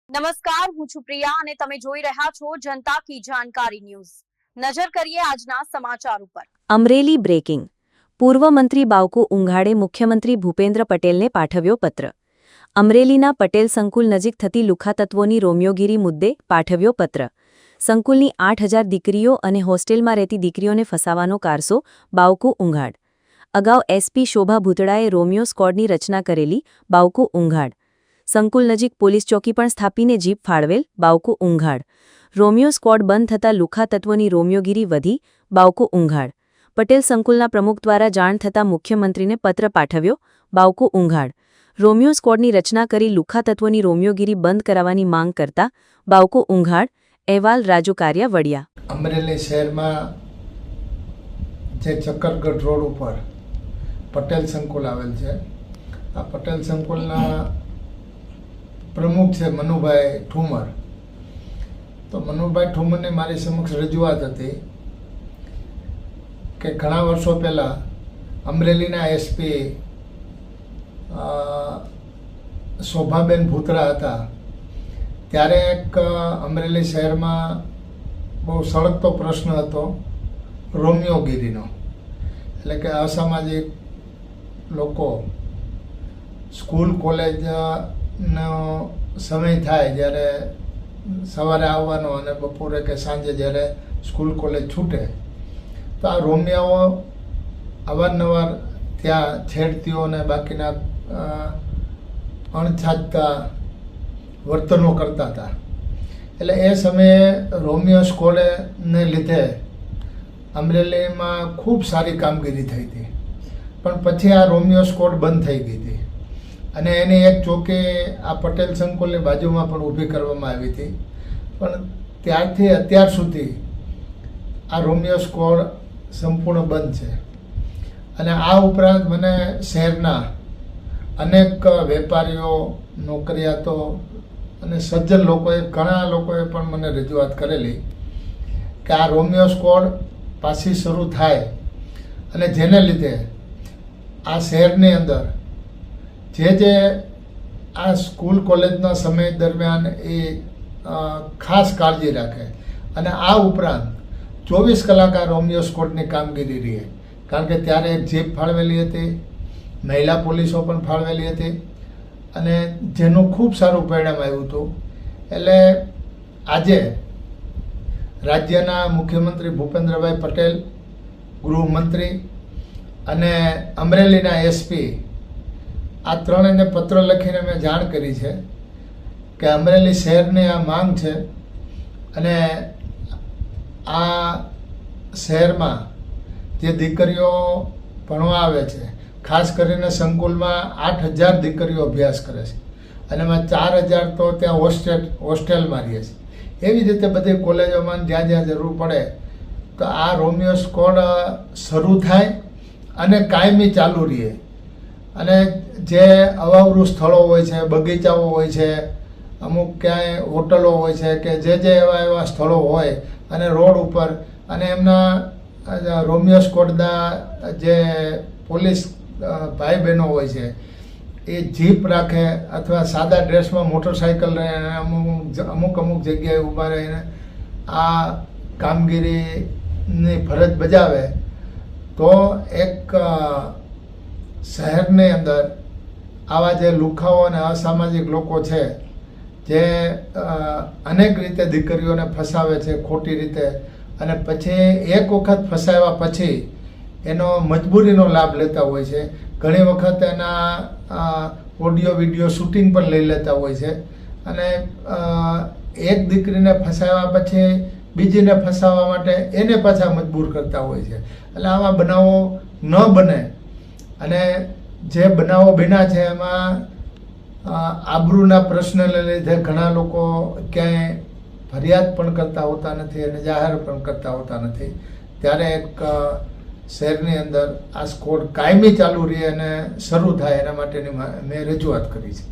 નમસ્કાર, હું છું પ્રિયા અને તમે જોઈ રહ્યા છો જનતા કી જાણકારી ન્યૂઝ। નજર કરીએ આજના સમાચાર ઉપર। અમરેલી બ્રેકિંગ। પૂર્વ મંત્રી બાવકુ ઉંઘાડે મુખ્યમંત્રી ભૂપેન્દ્ર પટેલને પાઠવ્યો પત્ર। અમરેલીના પટેલ સંકુલ નજીક થતી લુખાતત્વોની રોમિયોગીરી મુદ્દે પાઠવ્યો પત્ર। સંકુલની 8000 દીકરીઓ અને હોસ્ટેલમાં રહેતી દીકરીઓને ફસાવાનો કારસો બાવકુ ઉંઘાડ। અગાઉ એસપી શોભા ભૂતડાએ રોમિયો સ્કોડની રચના કરેલી બાવકુ ઉંઘાડ। સંકુલ નજીક પોલીસ ચોકી પણ સ્થાપીને જીપ ફાળવેલ બાવકુ ઉંઘાડ। રોમિયો સ્કોડ બંધ થતાં લુખાતત્વોની રોમિયોગીરી વધી બાવકુ ઉંઘાડ। પટેલ સંકુલના પ્રમુખ દ્વારા જાણ થતાં મુખ્યમંત્રીને પત્ર પાઠવ્યો બાવકુ ઉંઘાડ। રોમિયો સ્કોડની રચના કરી લુખાતત્વોની રોમિયોગીરી બંધ કરાવવાની માંગ કરતા બાવકુ ઉંઘાડ। અહેવાલ રાજુ કારિયા વડિયા। અમરેલી શહેરમાં જે ચક્કરગઢ રોડ ઉપર પટેલ સંકુલ આવેલ છે, આ પટેલ સંકુલના પ્રમુખ છે મનુભાઈ ઠુમર। તો મનુભાઈ ઠુમરની મારી સમક્ષ રજૂઆત હતી કે ઘણા વર્ષો પહેલાં અમરેલીના એસપી શોભાબેન ભૂતરા હતા, ત્યારે એક અમરેલી શહેરમાં બહુ સળગતો પ્રશ્ન હતો રોમિયોગીરીનો। એટલે કે અસામાજિક લોકો સ્કૂલ કોલેજનો સમય થાય જ્યારે સવારે આવવાનો અને બપોરે કે સાંજે જ્યારે સ્કૂલ કોલેજ છૂટે તો આ રોમિયાઓ અવારનવાર ત્યાં છેડતીઓ અને બાકીના અણછાજતા વર્તનો કરતા હતા। એટલે એ સમયે રોમિયો સ્કોડને લીધે અમરેલીમાં ખૂબ સારી કામગીરી થઈ હતી, પણ પછી આ રોમિયો સ્કોડ બંધ થઈ ગઈ હતી અને એની એક ચોકી આ પટેલ સંકુલની બાજુમાં પણ ઊભી કરવામાં આવી હતી। પણ ત્યારથી અત્યાર સુધી આ રોમિયો સ્કોડ સંપૂર્ણ બંધ છે। અને આ ઉપરાંત મને શહેરના અનેક વેપારીઓ, નોકરિયાતો અને સજ્જન લોકોએ, ઘણા લોકોએ પણ મને રજૂઆત કરેલી કે આ રોમિયો સ્કોડ પાછી શરૂ થાય અને જેને લીધે આ શહેરની અંદર જે આ સ્કૂલ કોલેજના સમય દરમિયાન એ ખાસ કાળજી રાખે અને આ ઉપરાંત 24 કલાક આ રોમિયો સ્કોડની કામગીરી રહે। કારણ કે ત્યારે એક જીપ ફાળવેલી હતી, મહિલા પોલીસો પણ ફાળવેલી હતી અને જેનું ખૂબ સારું પરિણામ આવ્યું હતું। એટલે આજે રાજ્યના મુખ્યમંત્રી ભૂપેન્દ્રભાઈ પટેલ, ગૃહમંત્રી અને અમરેલીના એસપી આ ત્રણેયને પત્ર લખીને મેં જાણ કરી છે કે અમરેલી શહેરની આ માંગ છે અને આ શહેરમાં જે દીકરીઓ ભણવા આવે છે, ખાસ કરીને સંકુલમાં 8000 દીકરીઓ અભ્યાસ કરે છે અને એમાં 4000 તો ત્યાં હોસ્ટેલમાં રહે છે। એવી રીતે બધી કોલેજોમાં જ્યાં જ્યાં જરૂર પડે તો આ રોમિયો સ્કોડ શરૂ થાય અને કાયમી ચાલુ રહે। અને જે અવાવરૂ સ્થળો હોય છે, બગીચાઓ હોય છે, અમુક ક્યાંય હોટલો હોય છે કે જે એવા સ્થળો હોય અને રોડ ઉપર અને એમના રોમિયો સ્કોડના જે પોલીસ ભાઈ બહેનો હોય છે એ જીપ રાખે અથવા સાદા ડ્રેસમાં મોટરસાઇકલ રહે અને અમુક જગ્યાએ ઊભા રહીને આ કામગીરીની ફરજ બજાવે તો એક શહેરની અંદર આવા જે લુખાઓ અને અસામાજિક લોકો છે જે અનેક રીતે દીકરીઓને ફસાવે છે ખોટી રીતે અને પછી એક વખત ફસાવ્યા પછી એનો મજબૂરીનો લાભ લેતા હોય છે। ઘણી વખત એના ઓડિયો વિડીયો શૂટિંગ પણ લઈ લેતા હોય છે અને એક દીકરીને ફસાવ્યા પછી બીજીને ફસાવવા માટે એને પાછા મજબૂર કરતા હોય છે। એટલે આવા બનાવો ન બને અને જે બનાવો બન્યા છે એમાં આબરૂના પ્રશ્નને લીધે ઘણા લોકો ક્યાંય ફરિયાદ પણ કરતા હોતા નથી અને જાહેર પણ કરતા હોતા નથી। ત્યારે એક શહેરની અંદર આ સ્કોડ કાયમી ચાલુ રહે અને શરૂ થાય એના માટેની મેં રજૂઆત કરી છે।